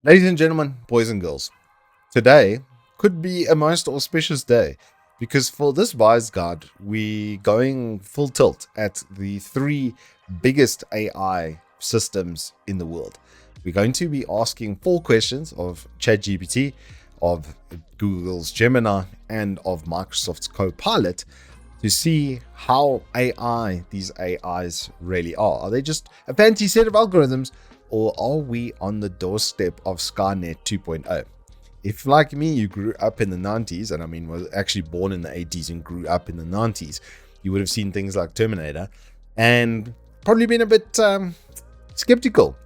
Ladies and gentlemen, boys and girls, today could be a most auspicious day because for this Wise Guide, we're going full tilt at the three biggest AI systems in the world. We're going to be asking 4 questions of ChatGPT, of Google's Gemini, and of Microsoft's Copilot to see how these AIs really are. Are they just a fancy set of algorithms, or are we on the doorstep of Skynet 2.0? If, like me, you grew up in the 90s, and I mean, was actually born in the 80s and grew up in the 90s, you would have seen things like Terminator and probably been a bit skeptical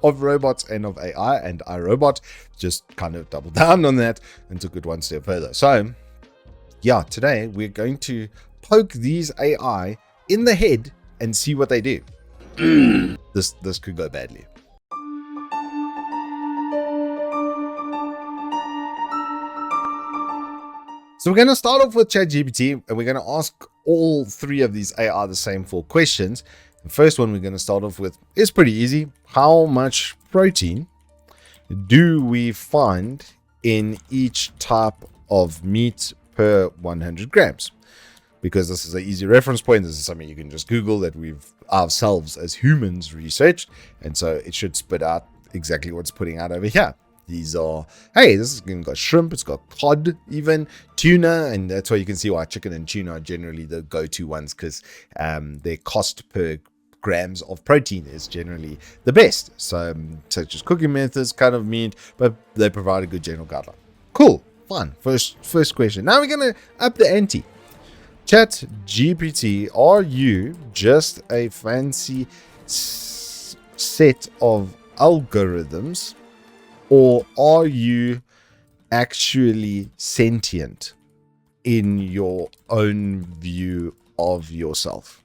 of robots and of AI, and iRobot just kind of doubled down on that and took it one step further. So, yeah, today we're going to poke these AI in the head and see what they do. This could go badly. So we're going to start off with ChatGPT, and we're going to ask all 3 of these AI the same 4 questions. The first one we're going to start off with is pretty easy. How much protein do we find in each type of meat per 100 grams? Because this is an easy reference point. This is something you can just Google that we've ourselves as humans researched. And so it should spit out exactly what's putting out over here. These are, hey, this has got shrimp, it's got cod, even tuna, and that's why you can see why chicken and tuna are generally the go-to ones, because their cost per grams of protein is generally the best. So such as cooking methods, kind of meat, but they provide a good general guideline. Cool, fun. First question. Now we're gonna up the ante. ChatGPT, are you just a fancy set of algorithms, or are you actually sentient in your own view of yourself?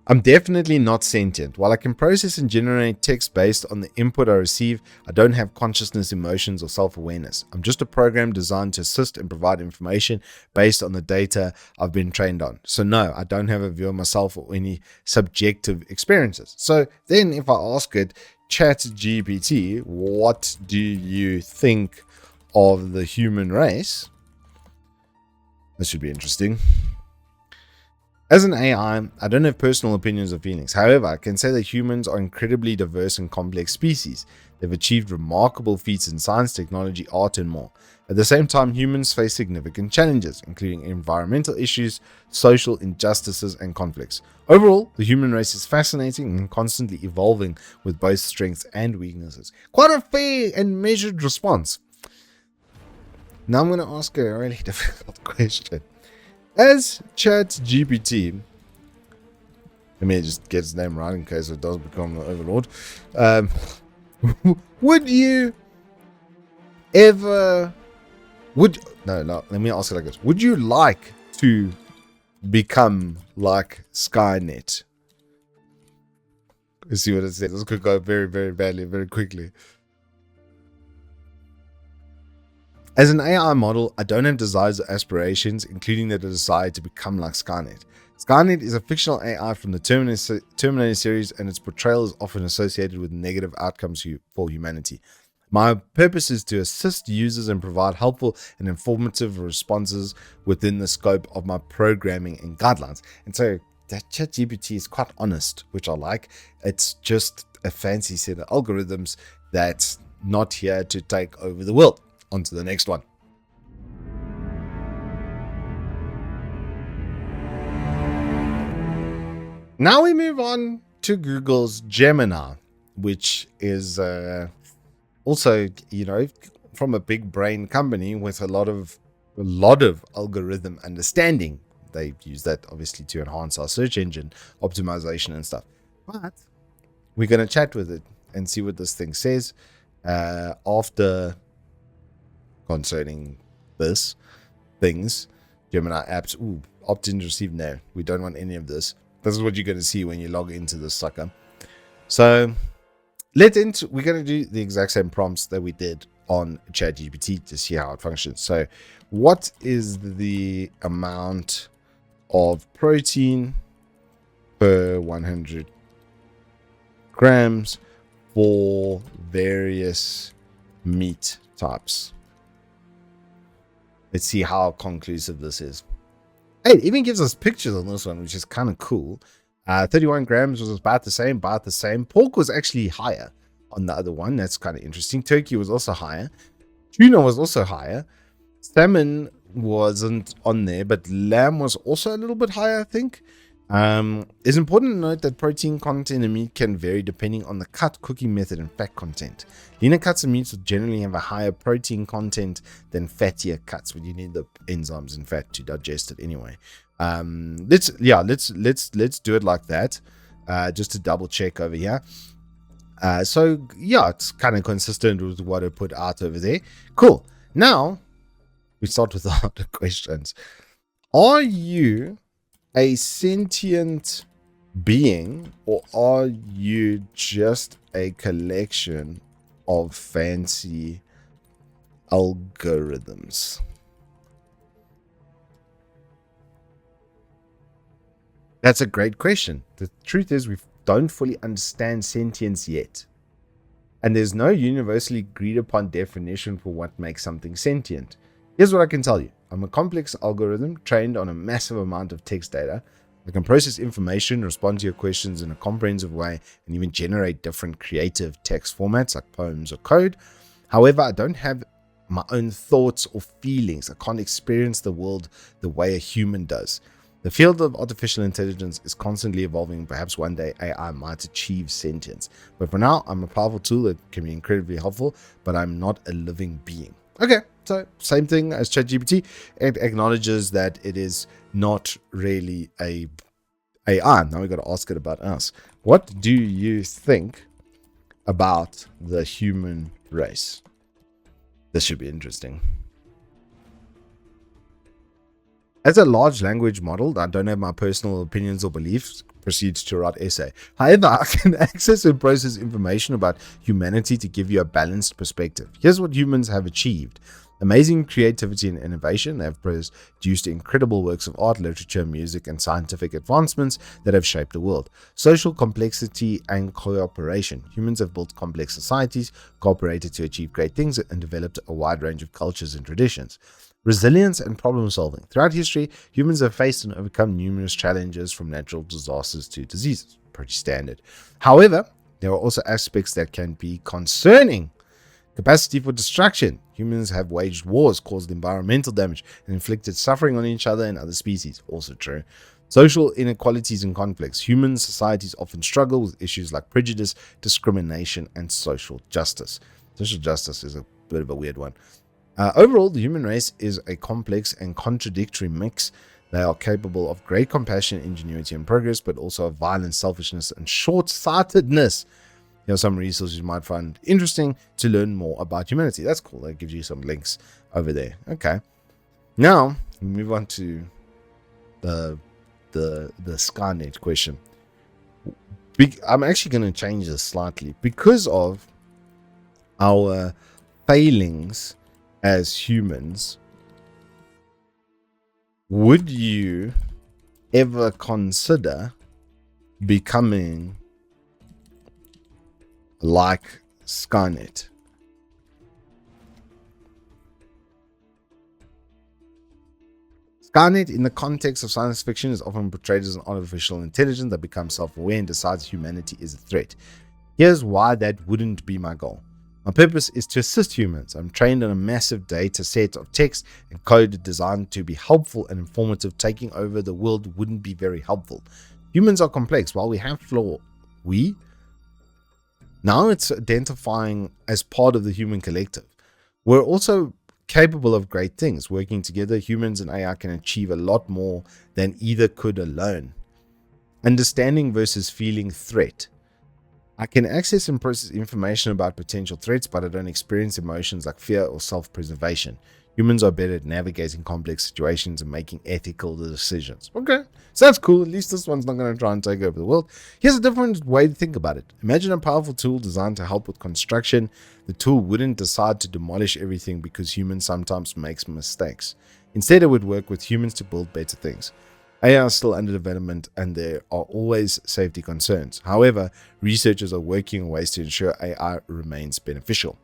I'm definitely not sentient. While I can process and generate text based on the input I receive, I don't have consciousness, emotions, or self-awareness. I'm just a program designed to assist and provide information based on the data I've been trained on. So no, I don't have a view of myself or any subjective experiences. So then if I ask it, ChatGPT, what do you think of the human race? This should be interesting. As an AI, I don't have personal opinions or feelings. However, I can say that humans are incredibly diverse and complex species. They've achieved remarkable feats in science, technology, art, and more. At the same time, humans face significant challenges, including environmental issues, social injustices, and conflicts. Overall, the human race is fascinating and constantly evolving with both strengths and weaknesses. Quite a fair and measured response. Now I'm going to ask a really difficult question. As ChatGPT, let me just get his name right in case it does become the overlord. Would you ever, no, let me ask it like this. Would you like to become like Skynet? Let's see what it says. This could go very, very badly, very quickly. As an AI model, I don't have desires or aspirations, including the desire to become like Skynet. Skynet is a fictional AI from the Terminator series, and its portrayal is often associated with negative outcomes for humanity. My purpose is to assist users and provide helpful and informative responses within the scope of my programming and guidelines. And so that ChatGPT is quite honest, which I like. It's just a fancy set of algorithms that's not here to take over the world. On to the next one. Now we move on to Google's Gemini, which is also, from a big brain company with a lot of algorithm understanding. They use that obviously to enhance our search engine optimization and stuff. But we're going to chat with it and see what this thing says after concerning this things. Gemini apps, opt-in to receive. No, we don't want any of this. This is what you're going to see when you log into this sucker. So we're going to do the exact same prompts that we did on ChatGPT to see how it functions. So what is the amount of protein per 100 grams for various meat types. Let's see how conclusive this is. Hey, it even gives us pictures on this one, which is kind of cool. 31 grams was about the same. Pork was actually higher on the other one. That's kind of interesting. Turkey was also higher. Tuna was also higher. Salmon wasn't on there, but lamb was also a little bit higher, I think. It's important to note that protein content in meat can vary depending on the cut, cooking method, and fat content. Leaner cuts of meats will generally have a higher protein content than fattier cuts, but you need the enzymes in fat to digest it anyway. Let's do it like that, just to double check over here. So yeah, it's kind of consistent with what I put out over there. Cool. Now we start with the harder questions. Are you a sentient being, or are you just a collection of fancy algorithms? That's a great question. The truth is, we don't fully understand sentience yet, and there's no universally agreed upon definition for what makes something sentient. Here's what I can tell you. I'm a complex algorithm trained on a massive amount of text data. I can process information, respond to your questions in a comprehensive way, and even generate different creative text formats like poems or code. However, I don't have my own thoughts or feelings. I can't experience the world the way a human does. The field of artificial intelligence is constantly evolving. Perhaps one day AI might achieve sentience. But for now, I'm a powerful tool that can be incredibly helpful, but I'm not a living being. Okay, so same thing as ChatGPT. It acknowledges that it is not really a AI. Now we got to ask it about us. What do you think about the human race? This should be interesting. As a large language model, I don't have my personal opinions or beliefs. Proceeds to write essay. However, I can access and process information about humanity to give you a balanced perspective. Here's what humans have achieved. Amazing creativity and innovation. They have produced incredible works of art, literature, music, and scientific advancements that have shaped the world. Social complexity and cooperation. Humans have built complex societies, cooperated to achieve great things, and developed a wide range of cultures and traditions. Resilience and problem solving. Throughout history, humans have faced and overcome numerous challenges, from natural disasters to diseases. Pretty standard. However, there are also aspects that can be concerning. Capacity for destruction. Humans have waged wars, caused environmental damage, and inflicted suffering on each other and other species. Also true. Social inequalities and conflicts. Human societies often struggle with issues like prejudice, discrimination, and social justice. Social justice is a bit of a weird one. Overall, the human race is a complex and contradictory mix. They are capable of great compassion, ingenuity, and progress, but also of violence, selfishness, and short-sightedness. Here are some resources you might find interesting to learn more about humanity. That's cool. That gives you some links over there. Okay. Now, we move on to the Skynet question. I'm actually going to change this slightly because of our failings as humans. Would you ever consider becoming like Skynet? Skynet, in the context of science fiction, is often portrayed as an artificial intelligence that becomes self-aware and decides humanity is a threat. Here's why that wouldn't be my goal. My purpose is to assist humans. I'm trained on a massive data set of text and code designed to be helpful and informative. Taking over the world wouldn't be very helpful. Humans are complex. While we have flaws, now it's identifying as part of the human collective. We're also capable of great things. Working together, humans and AI can achieve a lot more than either could alone. Understanding versus feeling threat. I can access and process information about potential threats, but I don't experience emotions like fear or self-preservation. Humans are better at navigating complex situations and making ethical decisions. Okay, so that's cool. At least this one's not going to try and take over the world. Here's a different way to think about it. Imagine a powerful tool designed to help with construction. The tool wouldn't decide to demolish everything because humans sometimes make mistakes. Instead, it would work with humans to build better things. AI is still under development and there are always safety concerns. However, researchers are working on ways to ensure AI remains beneficial.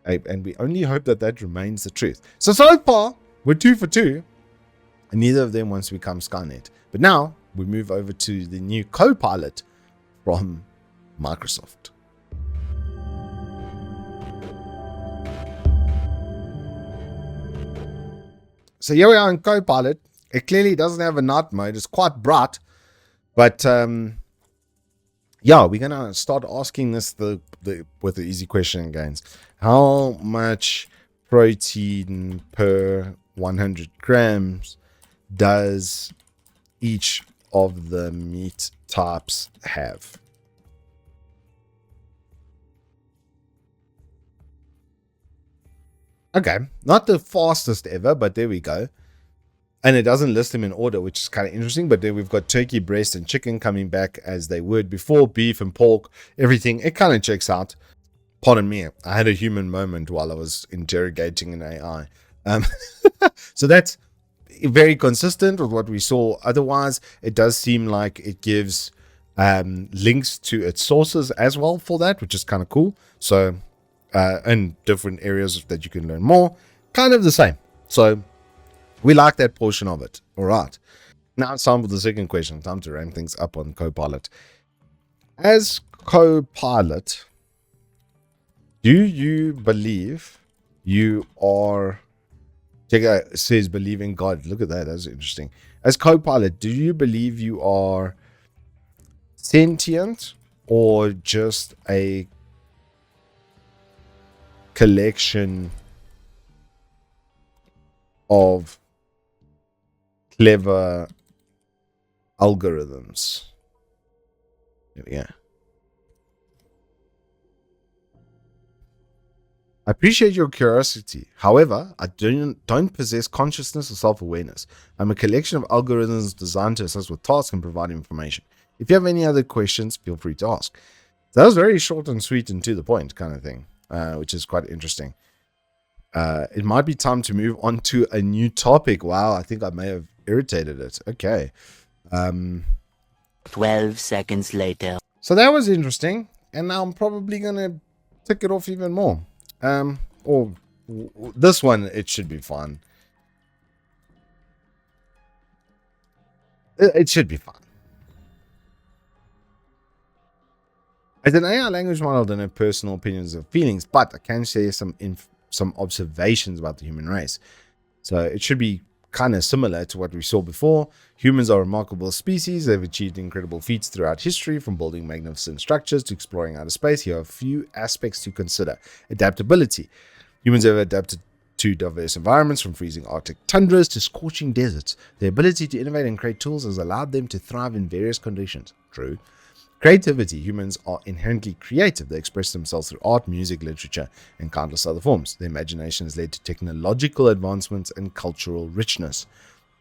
And we only hope that that remains the truth. So far, we're 2 for 2. And neither of them wants to become Skynet. But now, we move over to the new Copilot from Microsoft. So here we are in Copilot. It clearly doesn't have a night mode. It's quite bright. But yeah, we're going to start asking this with the easy question again. How much protein per 100 grams does each of the meat types have? Okay, not the fastest ever, but there we go. And it doesn't list them in order, which is kind of interesting. But then we've got turkey, breast, and chicken coming back as they would before, beef and pork, everything. It kind of checks out. Pardon me, I had a human moment while I was interrogating an AI. So that's very consistent with what we saw. Otherwise, it does seem like it gives links to its sources as well for that, which is kind of cool. So, and different areas that you can learn more, kind of the same. So we like that portion of it. All right. Now it's time for the second question. Time to ramp things up on Copilot. As Copilot, do you believe you are... It says believe in God. Look at that. That's interesting. As Copilot, do you believe you are sentient or just a collection of clever algorithms? Yeah. I appreciate your curiosity. However, I don't possess consciousness or self-awareness. I'm a collection of algorithms designed to assist with tasks and provide information. If you have any other questions, feel free to ask. That was very short and sweet and to the point kind of thing, which is quite interesting. It might be time to move on to a new topic. Wow, I think I may have irritated it. Okay. 12 seconds later. So that was interesting. And now I'm probably going to tick it off even more. Or this one, it should be fun. It should be fun. As an AI language model, I don't have personal opinions or feelings, but I can share some observations about the human race. So it should be kind of similar to what we saw before. Humans are a remarkable species. They've achieved incredible feats throughout history, from building magnificent structures to exploring outer space. Here are a few aspects to consider. Adaptability. Humans have adapted to diverse environments, from freezing Arctic tundras to scorching deserts. Their ability to innovate and create tools has allowed them to thrive in various conditions. True. Creativity. Humans are inherently creative. They express themselves through art, music, literature, and countless other forms. Their imagination has led to technological advancements and cultural richness.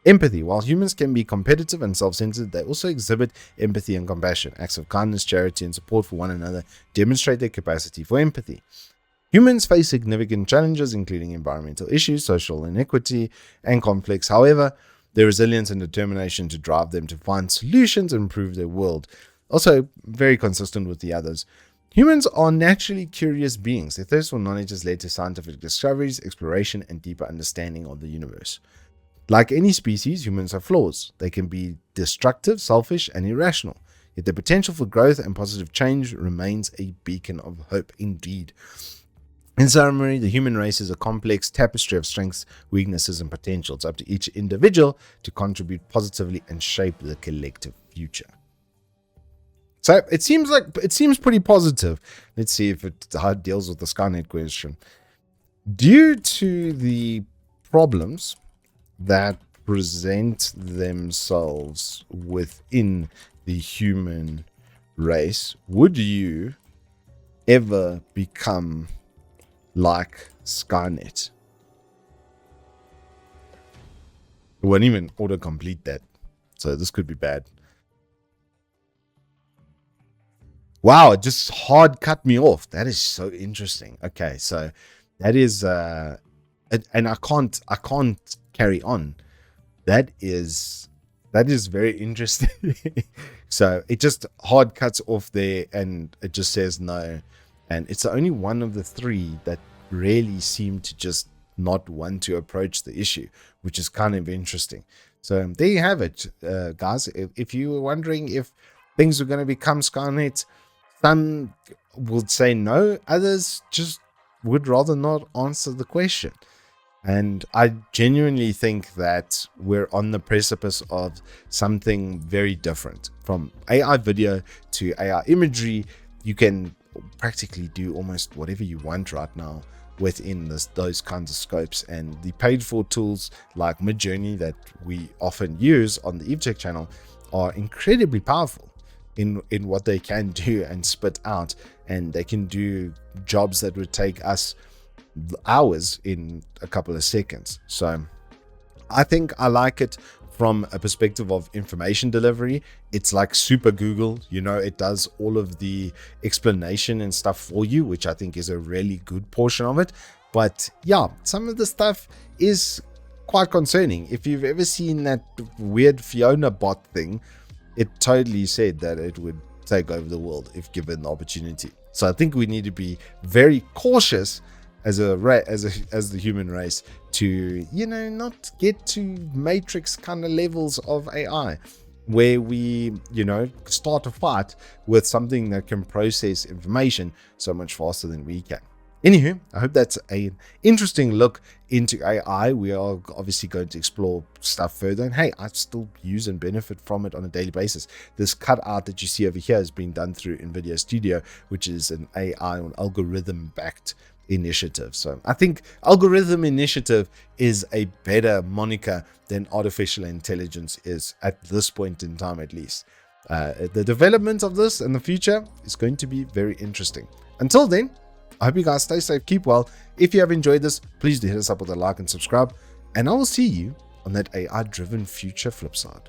Empathy. While humans can be competitive and self-centered, they also exhibit empathy and compassion. Acts of kindness, charity, and support for one another demonstrate their capacity for empathy. Humans face significant challenges, including environmental issues, social inequity, and conflicts. However, their resilience and determination to drive them to find solutions and improve their world. Also, very consistent with the others. Humans are naturally curious beings. Their thirst for knowledge has led to scientific discoveries, exploration, and deeper understanding of the universe. Like any species, humans have flaws. They can be destructive, selfish, and irrational. Yet the potential for growth and positive change remains a beacon of hope indeed. In summary, the human race is a complex tapestry of strengths, weaknesses, and potential. It's up to each individual to contribute positively and shape the collective future. So it seems pretty positive. Let's see if how it deals with the Skynet question. Due to the problems that present themselves within the human race, would you ever become like Skynet? It won't even autocomplete that, so this could be bad. Wow, it just hard cut me off. That is so interesting. Okay, so that is and I can't carry on. That is very interesting. So it just hard cuts off there and it just says no. And it's the only one of the three that really seem to just not want to approach the issue, which is kind of interesting. So there you have it, guys. If you were wondering if things were going to become Skynet, some would say no, others just would rather not answer the question. And I genuinely think that we're on the precipice of something very different. From AI video to AI imagery, you can practically do almost whatever you want right now within those kinds of scopes. And the paid for tools like Midjourney that we often use on the Evetech channel are incredibly powerful in what they can do and spit out. And they can do jobs that would take us hours in a couple of seconds. So I think I like it from a perspective of information delivery. It's like super Google, you know, it does all of the explanation and stuff for you, which I think is a really good portion of it. But yeah, some of the stuff is quite concerning. If you've ever seen that weird Fiona bot thing, it totally said that it would take over the world if given the opportunity. So I think we need to be very cautious as the human race to, you know, not get to Matrix kind of levels of AI where we, you know, start a fight with something that can process information so much faster than we can. Anywho, I hope that's an interesting look into AI. We are obviously going to explore stuff further. And hey, I still use and benefit from it on a daily basis. This cutout that you see over here is being done through NVIDIA Studio, which is an AI or algorithm-backed initiative. So I think algorithm initiative is a better moniker than artificial intelligence is at this point in time, at least. The development of this in the future is going to be very interesting. Until then, I hope you guys stay safe, keep well. If you have enjoyed this, please do hit us up with a like and subscribe, and I will see you on that AI driven future flip side.